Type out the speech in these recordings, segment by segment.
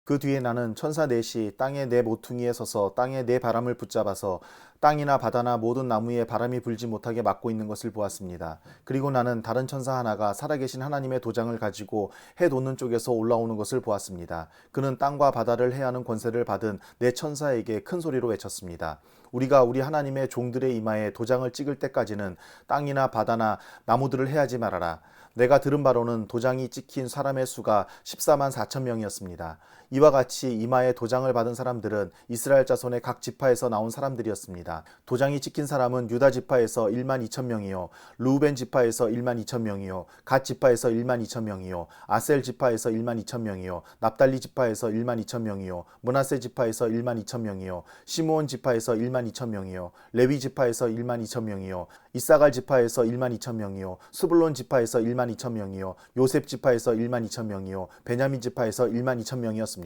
그 뒤에 나는 천사 넷이 땅의 네 모퉁이에 서서 땅의 네 바람을 붙잡아서 땅이나 바다나 모든 나무에 바람이 불지 못하게 막고 있는 것을 보았습니다. 그리고 나는 다른 천사 하나가 살아계신 하나님의 도장을 가지고 해 돋는 쪽에서 올라오는 것을 보았습니다. 그는 땅과 바다를 해하는 권세를 받은 네 천사에게 큰 소리로 외쳤습니다. 우리가 우리 하나님의 종들의 이마에 도장을 찍을 때까지는 땅이나 바다나 나무들을 해하지 말아라. 내가 들은 바로는 도장이 찍힌 사람의 수가 14만 4천 명이었습니다. 이와 같이 이마에 도장을 받은 사람들은 이스라엘 자손의 각 지파에서 나온 사람들이었습니다. 도장이 찍힌 사람은 유다 지파에서 1만 2천 명이요, 루벤 지파에서 1만 2천 명이요, 갓 지파에서 1만 2천 명이요, 아셀 지파에서 1만 2천 명이요, 납달리 지파에서 1만 2천 명이요, 므낫세 지파에서 1만 2천 명이요, 시므온 지파에서 1만 2천 명이요, 레위 지파에서 1만 2천 명이요, 이사갈 지파에서 1만 2천 명이요, 스불론 지파에서 1만 2천 명이요, 요셉 지파에서 1만 2천 명이요, 베냐민 지파에서 1만 2천 명이었습니다.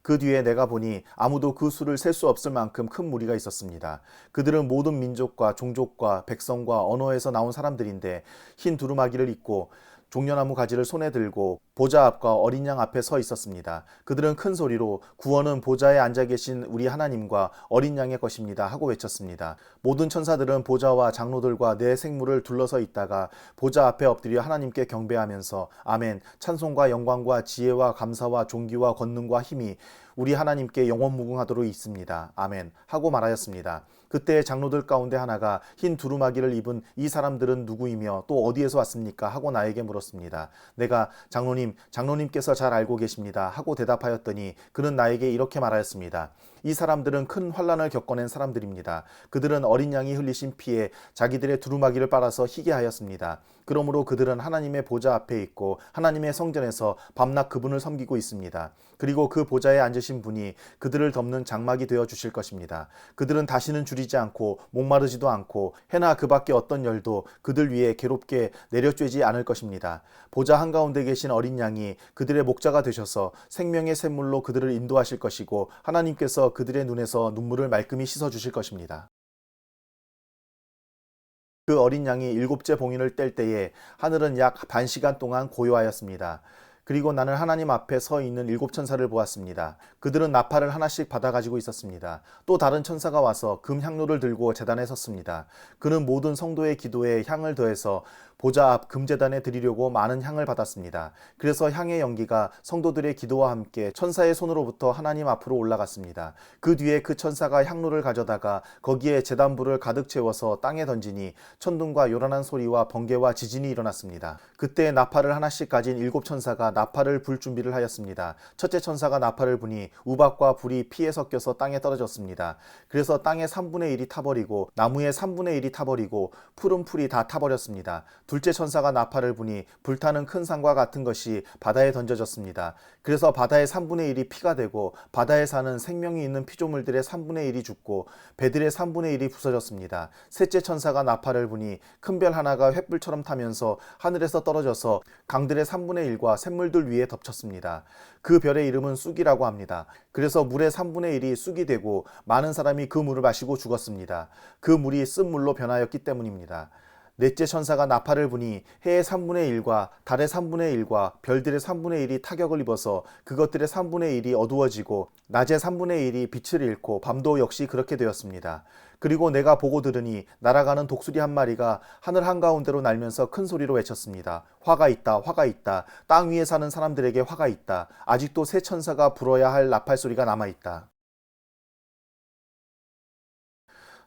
그 뒤에 내가 보니 아무도 그 수를 셀 수 없을 만큼 큰 무리가 있었습니다. 그들은 모든 민족과 종족과 백성과 언어에서 나온 사람들인데 흰 두루마기를 입고 종려나무 가지를 손에 들고 보좌 앞과 어린 양 앞에 서 있었습니다. 그들은 큰 소리로 구원은 보좌에 앉아 계신 우리 하나님과 어린 양의 것입니다 하고 외쳤습니다. 모든 천사들은 보좌와 장로들과 네 생물을 둘러서 있다가 보좌 앞에 엎드려 하나님께 경배하면서 아멘, 찬송과 영광과 지혜와 감사와 존귀와 권능과 힘이 우리 하나님께 영원무궁하도록 있습니다. 아멘 하고 말하였습니다. 그때 장로들 가운데 하나가 흰 두루마기를 입은 이 사람들은 누구이며 또 어디에서 왔습니까? 하고 나에게 물었습니다. 내가 장로님께서 잘 알고 계십니다 하고 대답하였더니 그는 나에게 이렇게 말하였습니다. 이 사람들은 큰 환난을 겪어낸 사람들입니다. 그들은 어린 양이 흘리신 피에 자기들의 두루마기를 빨아서 희게 하였습니다. 그러므로 그들은 하나님의 보좌 앞에 있고 하나님의 성전에서 밤낮 그분을 섬기고 있습니다. 그리고 그 보좌에 앉으신 분이 그들을 덮는 장막이 되어 주실 것입니다. 그들은 다시는 줄이지 않고 목마르지도 않고 해나 그 밖에 어떤 열도 그들 위에 괴롭게 내려쬐지 않을 것입니다. 보좌 한가운데 계신 어린 양이 그들의 목자가 되셔서 생명의 샘물로 그들을 인도하실 것이고 하나님께서 그들의 눈에서 눈물을 말끔히 씻어 주실 것입니다. 그 어린 양이 일곱째 봉인을 뗄 때에 하늘은 약 반 시간 동안 고요하였습니다. 그리고 나는 하나님 앞에 서 있는 일곱 천사를 보았습니다. 그들은 나팔을 하나씩 받아 가지고 있었습니다. 또 다른 천사가 와서 금 향로를 들고 제단에 섰습니다. 그는 모든 성도의 기도에 향을 더해서 보좌 앞 금제단에 드리려고 많은 향을 받았습니다. 그래서 향의 연기가 성도들의 기도와 함께 천사의 손으로부터 하나님 앞으로 올라갔습니다. 그 뒤에 그 천사가 향로를 가져다가 거기에 제단불을 가득 채워서 땅에 던지니 천둥과 요란한 소리와 번개와 지진이 일어났습니다. 그때 나팔을 하나씩 가진 일곱 천사가 나팔을 불 준비를 하였습니다. 첫째 천사가 나팔을 부니 우박과 불이 피에 섞여서 땅에 떨어졌습니다. 그래서 땅의 3분의 1이 타버리고 나무의 3분의 1이 타버리고 푸른 풀이 다 타버렸습니다. 둘째 천사가 나팔을 부니 불타는 큰 산과 같은 것이 바다에 던져졌습니다. 그래서 바다의 3분의 1이 피가 되고 바다에 사는 생명이 있는 피조물들의 3분의 1이 죽고 배들의 3분의 1이 부서졌습니다. 셋째 천사가 나팔을 부니 큰 별 하나가 횃불처럼 타면서 하늘에서 떨어져서 강들의 3분의 1과 샘물들 위에 덮쳤습니다. 그 별의 이름은 쑥이라고 합니다. 그래서 물의 3분의 1이 쑥이 되고 많은 사람이 그 물을 마시고 죽었습니다. 그 물이 쓴물로 변하였기 때문입니다. 넷째 천사가 나팔을 부니 해의 3분의 1과 달의 3분의 1과 별들의 3분의 1이 타격을 입어서 그것들의 3분의 1이 어두워지고 낮의 3분의 1이 빛을 잃고 밤도 역시 그렇게 되었습니다. 그리고 내가 보고 들으니 날아가는 독수리 한 마리가 하늘 한가운데로 날면서 큰 소리로 외쳤습니다. 화가 있다, 화가 있다. 땅 위에 사는 사람들에게 화가 있다. 아직도 새 천사가 불어야 할 나팔 소리가 남아있다.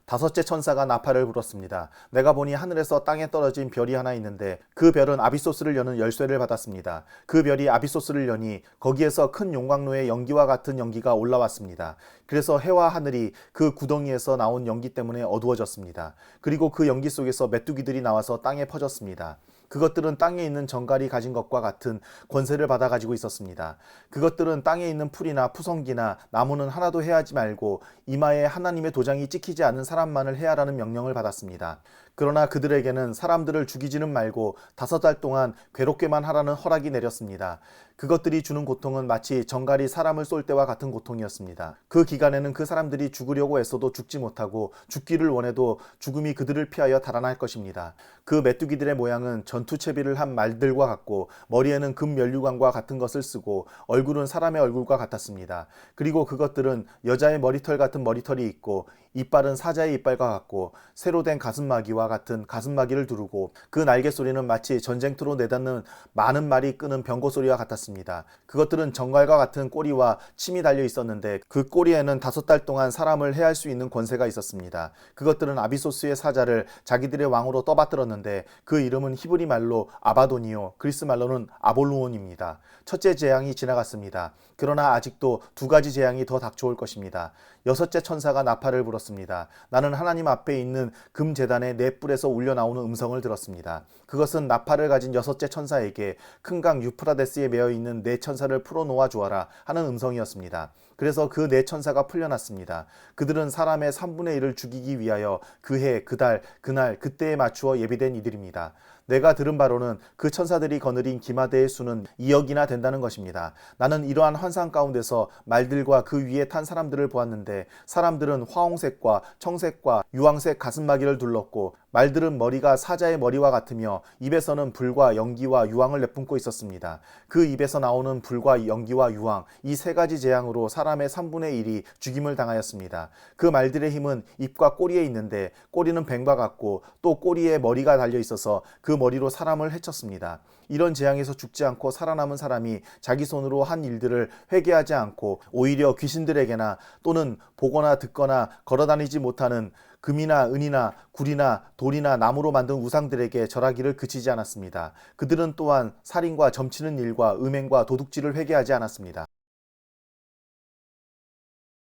다섯째 천사가 나팔을 불었습니다. 내가 보니 하늘에서 땅에 떨어진 별이 하나 있는데 그 별은 아비소스를 여는 열쇠를 받았습니다. 그 별이 아비소스를 여니 거기에서 큰 용광로의 연기와 같은 연기가 올라왔습니다. 그래서 해와 하늘이 그 구덩이에서 나온 연기 때문에 어두워졌습니다. 그리고 그 연기 속에서 메뚜기들이 나와서 땅에 퍼졌습니다. 그것들은 땅에 있는 정갈이 가진 것과 같은 권세를 받아 가지고 있었습니다. 그것들은 땅에 있는 풀이나 푸성기나 나무는 하나도 해하지 말고 이마에 하나님의 도장이 찍히지 않는 사람만을 해하라는 명령을 받았습니다. 그러나 그들에게는 사람들을 죽이지는 말고 5달 동안 괴롭게만 하라는 허락이 내렸습니다. 그것들이 주는 고통은 마치 정갈이 사람을 쏠 때와 같은 고통이었습니다. 그 기간에는 그 사람들이 죽으려고 애써도 죽지 못하고 죽기를 원해도 죽음이 그들을 피하여 달아날 것입니다. 그 메뚜기들의 모양은 전투채비를 한 말들과 같고 머리에는 금 면류관과 같은 것을 쓰고 얼굴은 사람의 얼굴과 같았습니다. 그리고 그것들은 여자의 머리털 같은 머리털이 있고 이빨은 사자의 이빨과 같고 새로 된 가슴마기와 같은 가슴마기를 두르고 그 날개 소리는 마치 전쟁터로 내닫는 많은 말이 끄는 병고 소리와 같았습니다. 그것들은 정갈과 같은 꼬리와 침이 달려 있었는데 그 꼬리에는 5달 동안 사람을 해할 수 있는 권세가 있었습니다. 그것들은 아비소스의 사자를 자기들의 왕으로 떠받들었는데 그 이름은 히브리 말로 아바돈이요 그리스 말로는 아볼루온입니다. 첫째 재앙이 지나갔습니다. 그러나 아직도 2가지 재앙이 더 닥쳐올 것입니다. 6째 천사가 나팔을 불었습니다. 나는 하나님 앞에 있는 금제단의 4뿔에서 울려나오는 음성을 들었습니다. 그것은 나팔을 가진 6째 천사에게 큰 강 유프라데스에 매여 있는 4천사를 풀어놓아 주어라 하는 음성이었습니다. 그래서 그 4천사가 풀려났습니다. 그들은 사람의 3분의 1을 죽이기 위하여 그 해, 그 달, 그날, 그때에 맞추어 예비된 이들입니다. 내가 들은 바로는 그 천사들이 거느린 기마대의 수는 2억이나 된다는 것입니다. 나는 이러한 환상 가운데서 말들과 그 위에 탄 사람들을 보았는데 사람들은 화홍색과 청색과 유황색 가슴마기를 둘렀고 말들은 머리가 사자의 머리와 같으며 입에서는 불과 연기와 유황을 내뿜고 있었습니다. 그 입에서 나오는 불과 연기와 유황 이 3가지 재앙으로 사람의 3분의 1이 죽임을 당하였습니다. 그 말들의 힘은 입과 꼬리에 있는데 꼬리는 뱀과 같고 또 꼬리에 머리가 달려 있어서 그 머리로 사람을 해쳤습니다. 이런 재앙에서 죽지 않고 살아남은 사람이 자기 손으로 한 일들을 회개하지 않고 오히려 귀신들에게나 또는 보거나 듣거나 걸어다니지 못하는 금이나 은이나 굴이나 돌이나 나무로 만든 우상들에게 절하기를 그치지 않았습니다. 그들은 또한 살인과 점치는 일과 음행과 도둑질을 회개하지 않았습니다.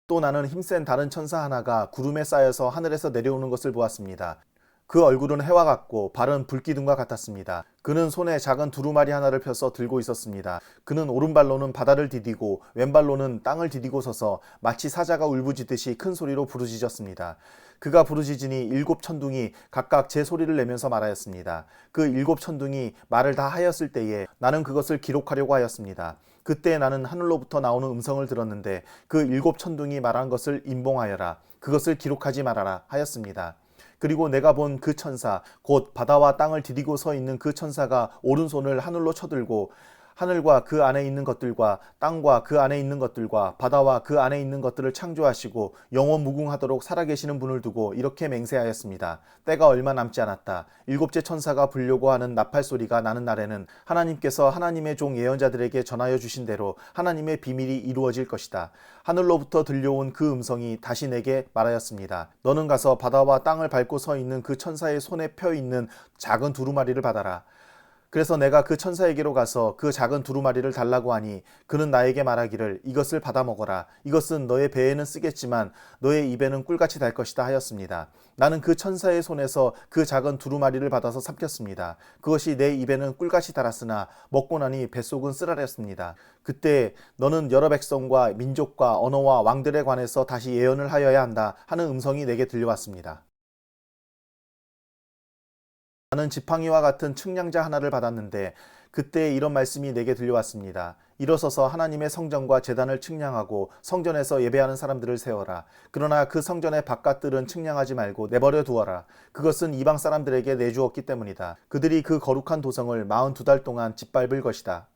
또 나는 힘센 다른 천사 하나가 구름에 쌓여서 하늘에서 내려오는 것을 보았습니다. 그 얼굴은 해와 같고 발은 불기둥과 같았습니다. 그는 손에 작은 두루마리 하나를 펴서 들고 있었습니다. 그는 오른발로는 바다를 디디고 왼발로는 땅을 디디고 서서 마치 사자가 울부짖듯이 큰 소리로 부르짖었습니다. 그가 부르짖으니 7 천둥이 각각 제 소리를 내면서 말하였습니다. 그 7 천둥이 말을 다 하였을 때에 나는 그것을 기록하려고 하였습니다. 그때 나는 하늘로부터 나오는 음성을 들었는데 그 7 천둥이 말한 것을 임봉하여라. 그것을 기록하지 말아라 하였습니다. 그리고 내가 본 그 천사 곧 바다와 땅을 디디고 서 있는 그 천사가 오른손을 하늘로 쳐들고 하늘과 그 안에 있는 것들과 땅과 그 안에 있는 것들과 바다와 그 안에 있는 것들을 창조하시고 영원 무궁하도록 살아계시는 분을 두고 이렇게 맹세하였습니다. 때가 얼마 남지 않았다. 7째 천사가 불려고 하는 나팔 소리가 나는 날에는 하나님께서 하나님의 종 예언자들에게 전하여 주신 대로 하나님의 비밀이 이루어질 것이다. 하늘로부터 들려온 그 음성이 다시 내게 말하였습니다. 너는 가서 바다와 땅을 밟고 서 있는 그 천사의 손에 펴 있는 작은 두루마리를 받아라. 그래서 내가 그 천사에게로 가서 그 작은 두루마리를 달라고 하니 그는 나에게 말하기를 이것을 받아 먹어라. 이것은 너의 배에는 쓰겠지만 너의 입에는 꿀같이 달 것이다 하였습니다. 나는 그 천사의 손에서 그 작은 두루마리를 받아서 삼켰습니다. 그것이 내 입에는 꿀같이 달았으나 먹고 나니 뱃속은 쓰라렸습니다. 그때 너는 여러 백성과 민족과 언어와 왕들에 관해서 다시 예언을 하여야 한다 하는 음성이 내게 들려왔습니다. 나는 지팡이와 같은 측량자 하나를 받았는데 그때 이런 말씀이 내게 들려왔습니다. 일어서서 하나님의 성전과 제단을 측량하고 성전에서 예배하는 사람들을 세워라. 그러나 그 성전의 바깥들은 측량하지 말고 내버려 두어라. 그것은 이방 사람들에게 내주었기 때문이다. 그들이 그 거룩한 도성을 42달 동안 짓밟을 것이다.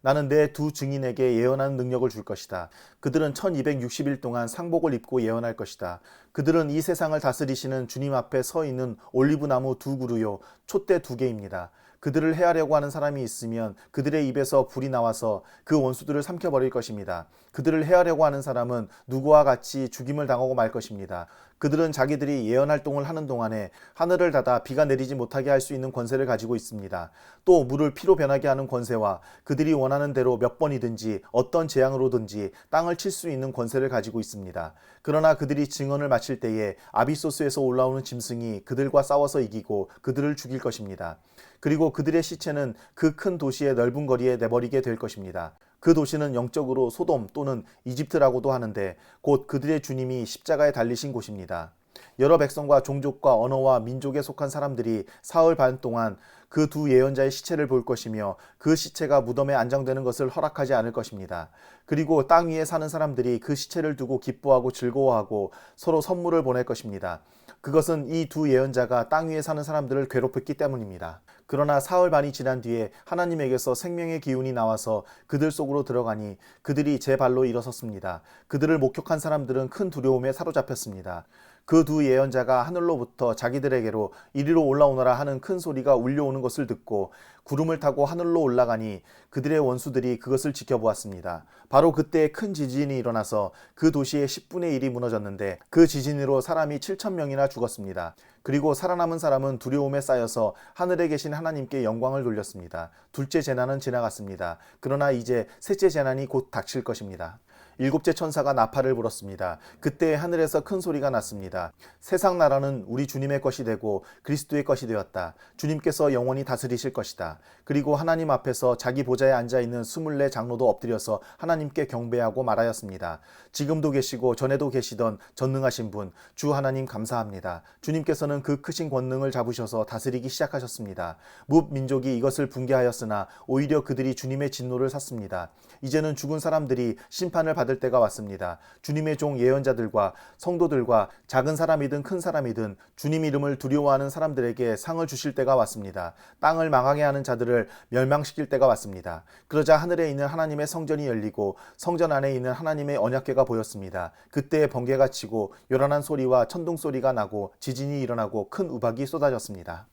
나는 내 2 증인에게 예언하는 능력을 줄 것이다. 그들은 1260일 동안 상복을 입고 예언할 것이다. 그들은 이 세상을 다스리시는 주님 앞에 서 있는 올리브나무 2그루요 촛대 2개입니다. 그들을 해하려고 하는 사람이 있으면 그들의 입에서 불이 나와서 그 원수들을 삼켜버릴 것입니다. 그들을 해하려고 하는 사람은 누구와 같이 죽임을 당하고 말 것입니다. 그들은 자기들이 예언 활동을 하는 동안에 하늘을 닫아 비가 내리지 못하게 할 수 있는 권세를 가지고 있습니다. 또 물을 피로 변하게 하는 권세와 그들이 원하는 대로 몇 번이든지 어떤 재앙으로든지 땅을 칠 수 있는 권세를 가지고 있습니다. 그러나 그들이 증언을 마칠 때에 아비소스에서 올라오는 짐승이 그들과 싸워서 이기고 그들을 죽일 것입니다. 그리고 그들의 시체는 그 큰 도시의 넓은 거리에 내버리게 될 것입니다. 그 도시는 영적으로 소돔 또는 이집트라고도 하는데 곧 그들의 주님이 십자가에 달리신 곳입니다. 여러 백성과 종족과 언어와 민족에 속한 사람들이 사흘 반 동안 그 두 예언자의 시체를 볼 것이며 그 시체가 무덤에 안장되는 것을 허락하지 않을 것입니다. 그리고 땅 위에 사는 사람들이 그 시체를 두고 기뻐하고 즐거워하고 서로 선물을 보낼 것입니다. 그것은 이 두 예언자가 땅 위에 사는 사람들을 괴롭혔기 때문입니다. 그러나 사흘 반이 지난 뒤에 하나님에게서 생명의 기운이 나와서 그들 속으로 들어가니 그들이 제 발로 일어섰습니다. 그들을 목격한 사람들은 큰 두려움에 사로잡혔습니다. 그 두 예언자가 하늘로부터 자기들에게로 이리로 올라오너라 하는 큰 소리가 울려오는 것을 듣고 구름을 타고 하늘로 올라가니 그들의 원수들이 그것을 지켜보았습니다. 바로 그때 큰 지진이 일어나서 그 도시의 10분의 1이 무너졌는데 그 지진으로 사람이 7,000명이나 죽었습니다. 그리고 살아남은 사람은 두려움에 쌓여서 하늘에 계신 하나님께 영광을 돌렸습니다. 둘째 재난은 지나갔습니다. 그러나 이제 셋째 재난이 곧 닥칠 것입니다. 일곱째 천사가 나팔을 불었습니다. 그때 하늘에서 큰 소리가 났습니다. 세상 나라는 우리 주님의 것이 되고 그리스도의 것이 되었다. 주님께서 영원히 다스리실 것이다. 그리고 하나님 앞에서 자기 보좌에 앉아있는 24 장로도 엎드려서 하나님께 경배하고 말하였습니다. 지금도 계시고 전에도 계시던 전능하신 분, 주 하나님 감사합니다. 주님께서는 그 크신 권능을 잡으셔서 다스리기 시작하셨습니다. 뭇 민족이 이것을 붕괴하였으나 오히려 그들이 주님의 진노를 샀습니다. 이제는 죽은 사람들이 심판을 받을 때가 왔습니다. 주님의 종 예언자들과 성도들과 작은 사람이든 큰 사람이든 주님 이름을 두려워하는 사람들에게 상을 주실 때가 왔습니다. 땅을 망하게 하는 자들을 멸망시킬 때가 왔습니다. 그러자 하늘에 있는 하나님의 성전이 열리고 성전 안에 있는 하나님의 언약궤가 보였습니다. 그때 번개가 치고 요란한 소리와 천둥 소리가 나고 지진이 일어나고 큰 우박이 쏟아졌습니다.